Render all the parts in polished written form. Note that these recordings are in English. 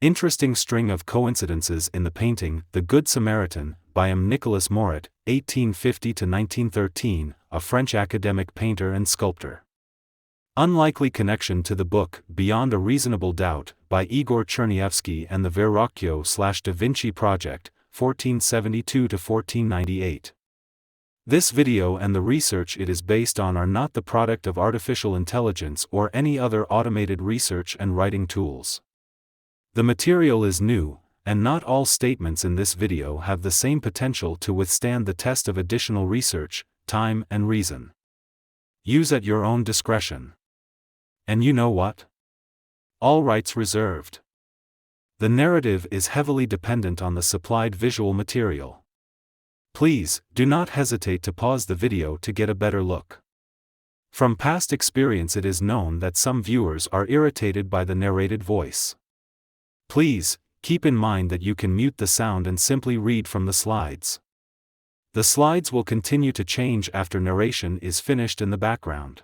Interesting string of coincidences in the painting, The Good Samaritan, by Aimé Nicolas Morot, 1850–1913, a French academic painter and sculptor. Unlikely connection to the book, Beyond a Reasonable Doubt, by Igor Chernyavsky and the Verrocchio/Da Vinci Project, 1472–1498. This video and the research it is based on are not the product of artificial intelligence or any other automated research and writing tools. The material is new, and not all statements in this video have the same potential to withstand the test of additional research, time and reason. Use at your own discretion. And you know what? All rights reserved. The narrative is heavily dependent on the supplied visual material. Please, do not hesitate to pause the video to get a better look. From past experience, it is known that some viewers are irritated by the narrated voice. Please, keep in mind that you can mute the sound and simply read from the slides. The slides will continue to change after narration is finished in the background.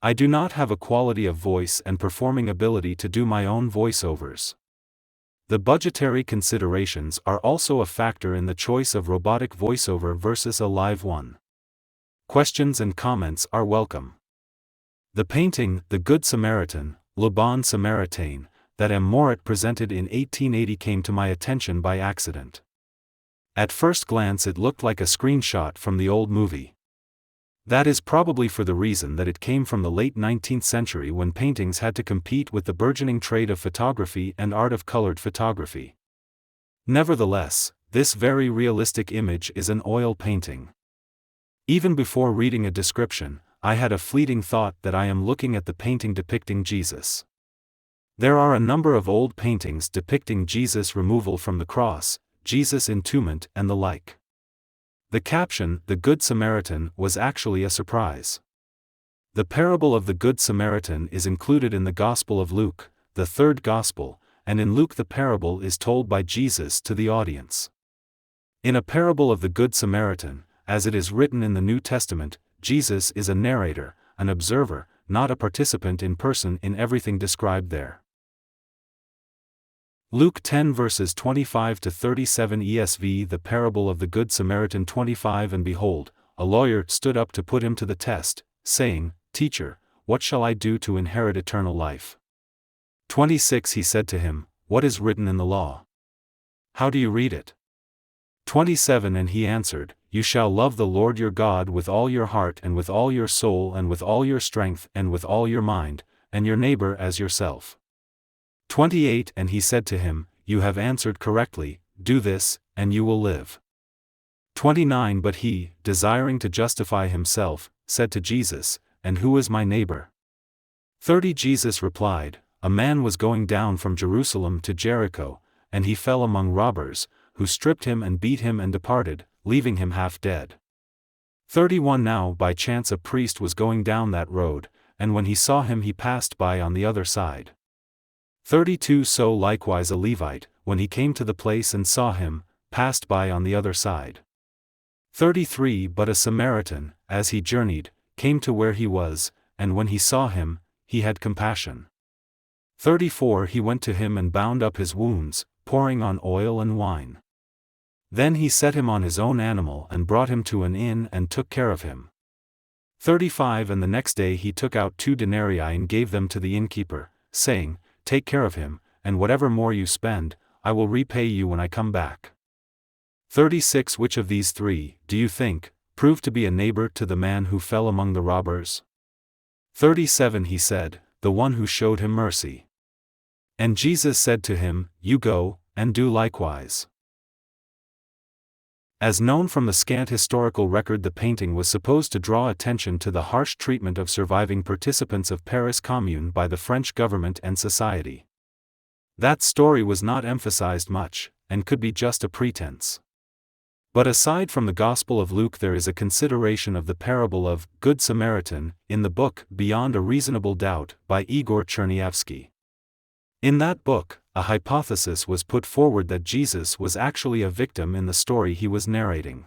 I do not have a quality of voice and performing ability to do my own voiceovers. The budgetary considerations are also a factor in the choice of robotic voiceover versus a live one. Questions and comments are welcome. The painting, The Good Samaritan, Le Bon Samaritain, that Aimé Morot presented in 1880 came to my attention by accident. At first glance it looked like a screenshot from the old movie. That is probably for the reason that it came from the late 19th century when paintings had to compete with the burgeoning trade of photography and art of colored photography. Nevertheless, this very realistic image is an oil painting. Even before reading a description, I had a fleeting thought that I am looking at the painting depicting Jesus. There are a number of old paintings depicting Jesus' removal from the cross, Jesus' entombment and the like. The caption, The Good Samaritan, was actually a surprise. The parable of the Good Samaritan is included in the Gospel of Luke, the third Gospel, and in Luke the parable is told by Jesus to the audience. In a parable of the Good Samaritan, as it is written in the New Testament, Jesus is a narrator, an observer, not a participant in person in everything described there. Luke 10 verses 25–37 ESV. The parable of the Good Samaritan 25. And behold, a lawyer stood up to put him to the test, saying, Teacher, what shall I do to inherit eternal life? 26. He said to him, What is written in the law? How do you read it? 27. And he answered, You shall love the Lord your God with all your heart and with all your soul and with all your strength and with all your mind, and your neighbor as yourself. 28. And he said to him, You have answered correctly, do this, and you will live. 29. But he, desiring to justify himself, said to Jesus, And who is my neighbor? 30. Jesus replied, A man was going down from Jerusalem to Jericho, and he fell among robbers, who stripped him and beat him and departed, leaving him half dead. 31. Now by chance a priest was going down that road, and when he saw him he passed by on the other side. 32. So likewise a Levite, when he came to the place and saw him, passed by on the other side. 33. But a Samaritan, as he journeyed, came to where he was, and when he saw him, he had compassion. 34. He went to him and bound up his wounds, pouring on oil and wine. Then he set him on his own animal and brought him to an inn and took care of him. 35. And the next day he took out 2 denarii and gave them to the innkeeper, saying, Take care of him, and whatever more you spend, I will repay you when I come back. 36. Which of these 3, do you think, proved to be a neighbor to the man who fell among the robbers? 37. He said, The one who showed him mercy. And Jesus said to him, You go, and do likewise. As known from the scant historical record, the painting was supposed to draw attention to the harsh treatment of surviving participants of Paris Commune by the French government and society. That story was not emphasized much, and could be just a pretense. But aside from the Gospel of Luke, there is a consideration of the parable of Good Samaritan in the book Beyond a Reasonable Doubt by Igor Chernyavsky. In that book, a hypothesis was put forward that Jesus was actually a victim in the story he was narrating.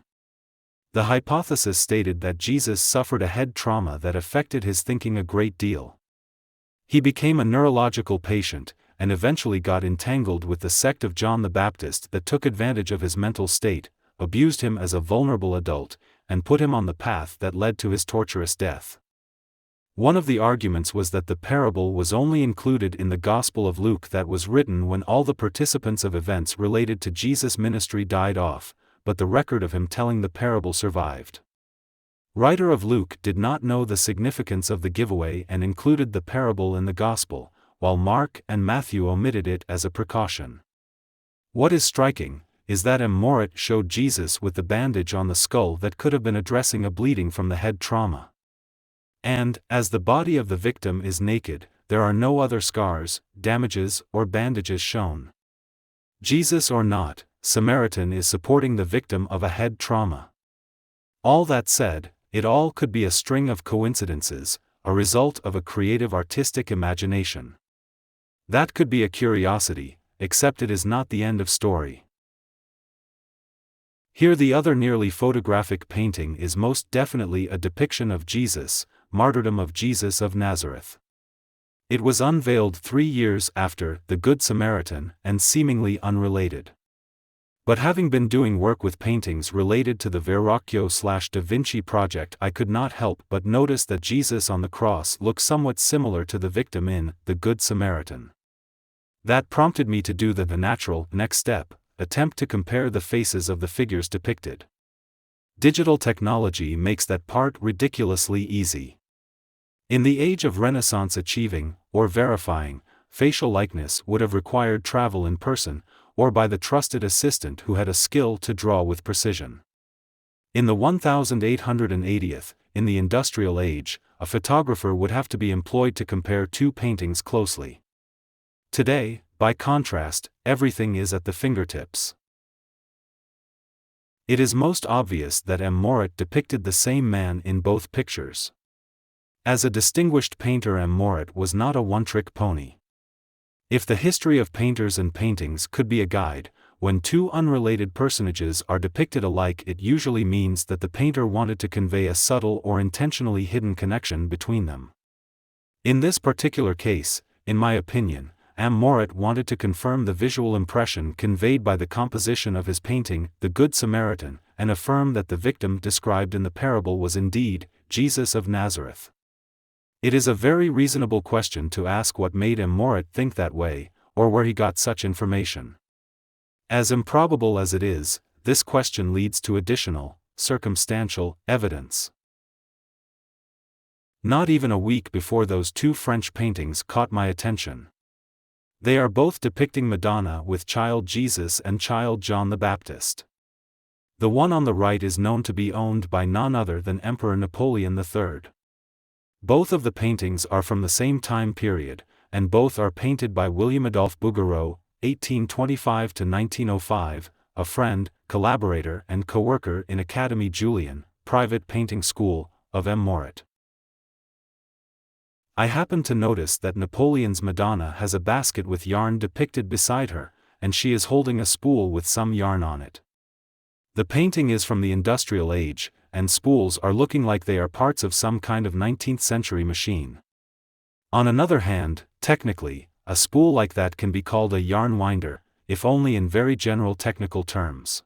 The hypothesis stated that Jesus suffered a head trauma that affected his thinking a great deal. He became a neurological patient, and eventually got entangled with the sect of John the Baptist that took advantage of his mental state, abused him as a vulnerable adult, and put him on the path that led to his torturous death. One of the arguments was that the parable was only included in the Gospel of Luke that was written when all the participants of events related to Jesus' ministry died off, but the record of him telling the parable survived. Writer of Luke did not know the significance of the giveaway and included the parable in the Gospel, while Mark and Matthew omitted it as a precaution. What is striking is that Aimé Morot showed Jesus with the bandage on the skull that could have been addressing a bleeding from the head trauma. And, as the body of the victim is naked, there are no other scars, damages, or bandages shown. Jesus or not, Samaritan is supporting the victim of a head trauma. All that said, it all could be a string of coincidences, a result of a creative artistic imagination. That could be a curiosity, except it is not the end of story. Here the other nearly photographic painting is most definitely a depiction of Jesus, Martyrdom of Jesus of Nazareth. It was unveiled 3 years after The Good Samaritan and seemingly unrelated. But having been doing work with paintings related to the Verrocchio/Da Vinci project, I could not help but notice that Jesus on the cross looks somewhat similar to the victim in The Good Samaritan. That prompted me to do the natural next step, attempt to compare the faces of the figures depicted. Digital technology makes that part ridiculously easy. In the age of Renaissance, achieving, or verifying, facial likeness would have required travel in person, or by the trusted assistant who had a skill to draw with precision. In the 1880s, in the industrial age, a photographer would have to be employed to compare two paintings closely. Today, by contrast, everything is at the fingertips. It is most obvious that Aimé Morot depicted the same man in both pictures. As a distinguished painter, Aimé Morot was not a one-trick pony. If the history of painters and paintings could be a guide, when two unrelated personages are depicted alike, it usually means that the painter wanted to convey a subtle or intentionally hidden connection between them. In this particular case, in my opinion, Aimé Morot wanted to confirm the visual impression conveyed by the composition of his painting, The Good Samaritan, and affirm that the victim described in the parable was indeed Jesus of Nazareth. It is a very reasonable question to ask what made Aimé Morot think that way, or where he got such information. As improbable as it is, this question leads to additional, circumstantial, evidence. Not even a week before those two French paintings caught my attention. They are both depicting Madonna with child Jesus and child John the Baptist. The one on the right is known to be owned by none other than Emperor Napoleon III. Both of the paintings are from the same time period, and both are painted by William Adolphe Bouguereau, 1825 to 1905, a friend, collaborator and co-worker in Académie Julian, private painting school, of Aimé Morot. I happened to notice that Napoleon's Madonna has a basket with yarn depicted beside her, and she is holding a spool with some yarn on it. The painting is from the industrial age, and spools are looking like they are parts of some kind of 19th century machine. On another hand, technically, a spool like that can be called a yarn winder, if only in very general technical terms.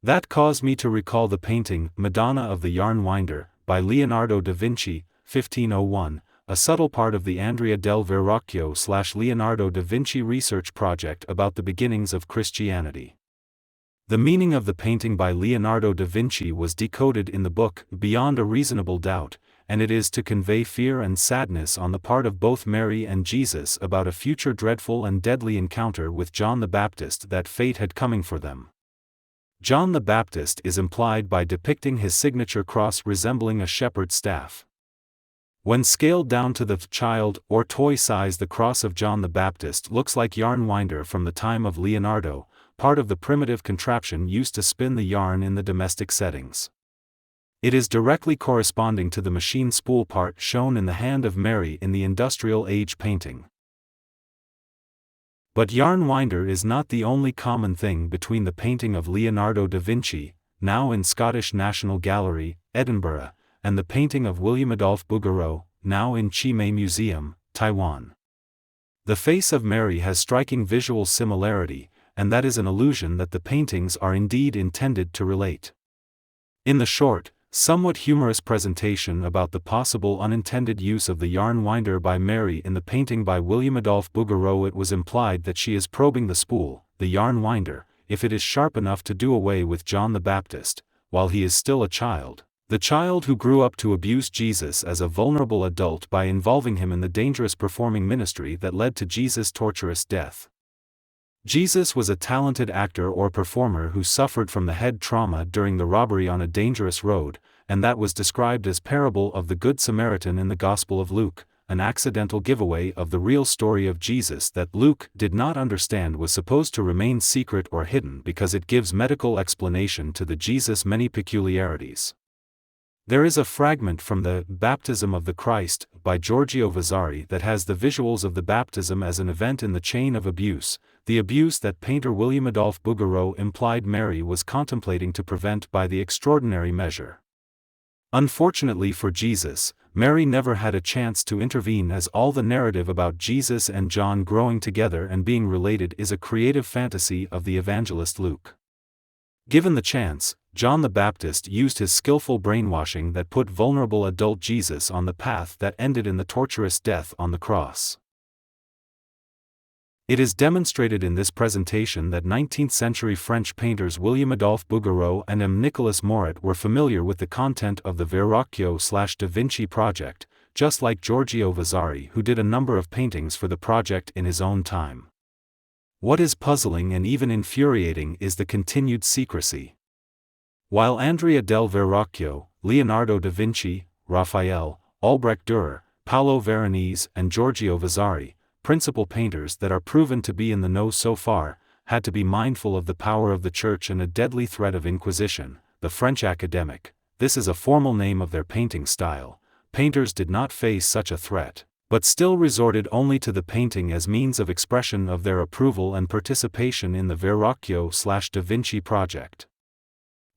That caused me to recall the painting, Madonna of the Yarn Winder, by Leonardo da Vinci, 1501, a subtle part of the Andrea del Verrocchio/Leonardo da Vinci research project about the beginnings of Christianity. The meaning of the painting by Leonardo da Vinci was decoded in the book Beyond a Reasonable Doubt, and it is to convey fear and sadness on the part of both Mary and Jesus about a future dreadful and deadly encounter with John the Baptist that fate had coming for them. John the Baptist is implied by depicting his signature cross resembling a shepherd's staff. When scaled down to the child or toy size, the cross of John the Baptist looks like yarn winder from the time of Leonardo, part of the primitive contraption used to spin the yarn in the domestic settings. It is directly corresponding to the machine spool part shown in the hand of Mary in the industrial age painting. But yarn winder is not the only common thing between the painting of Leonardo da Vinci, now in Scottish National Gallery, Edinburgh, and the painting of William Adolphe Bouguereau, now in Chimay Museum, Taiwan. The face of Mary has striking visual similarity, and that is an illusion that the paintings are indeed intended to relate. In the short, somewhat humorous presentation about the possible unintended use of the yarn winder by Mary in the painting by William Adolphe Bouguereau, it was implied that she is probing the spool, the yarn winder, if it is sharp enough to do away with John the Baptist, while he is still a child, the child who grew up to abuse Jesus as a vulnerable adult by involving him in the dangerous performing ministry that led to Jesus' torturous death. Jesus was a talented actor or performer who suffered from the head trauma during the robbery on a dangerous road, and that was described as parable of the Good Samaritan in the Gospel of Luke, an accidental giveaway of the real story of Jesus that Luke did not understand was supposed to remain secret or hidden because it gives medical explanation to the Jesus' many peculiarities. There is a fragment from the Baptism of the Christ by Giorgio Vasari that has the visuals of the baptism as an event in the chain of abuse, the abuse that painter William Adolphe Bouguereau implied Mary was contemplating to prevent by the extraordinary measure. Unfortunately for Jesus, Mary never had a chance to intervene, as all the narrative about Jesus and John growing together and being related is a creative fantasy of the evangelist Luke. Given the chance, John the Baptist used his skillful brainwashing that put vulnerable adult Jesus on the path that ended in the torturous death on the cross. It is demonstrated in this presentation that 19th-century French painters William Adolphe Bouguereau and Aimé Nicolas Morot were familiar with the content of the Verrocchio/Da Vinci project, just like Giorgio Vasari, who did a number of paintings for the project in his own time. What is puzzling and even infuriating is the continued secrecy. While Andrea del Verrocchio, Leonardo da Vinci, Raphael, Albrecht Dürer, Paolo Veronese and Giorgio Vasari, principal painters that are proven to be in the know so far, had to be mindful of the power of the Church and a deadly threat of Inquisition, the French academic, this is a formal name of their painting style, painters did not face such a threat, but still resorted only to the painting as means of expression of their approval and participation in the Verrocchio/Da Vinci project.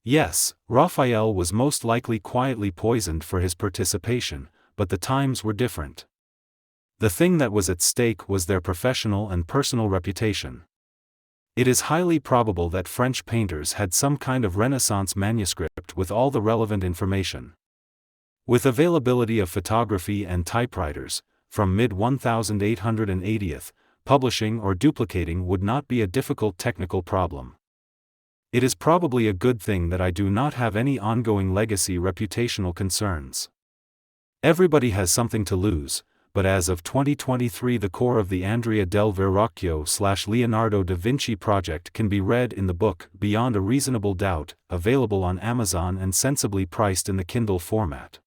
Yes, Raphael was most likely quietly poisoned for his participation, but the times were different. The thing that was at stake was their professional and personal reputation. It is highly probable that French painters had some kind of Renaissance manuscript with all the relevant information. With availability of photography and typewriters, from mid-1880s, publishing or duplicating would not be a difficult technical problem. It is probably a good thing that I do not have any ongoing legacy reputational concerns. Everybody has something to lose, but as of 2023 the core of the Andrea del Verrocchio/Leonardo da Vinci project can be read in the book Beyond a Reasonable Doubt, available on Amazon and sensibly priced in the Kindle format.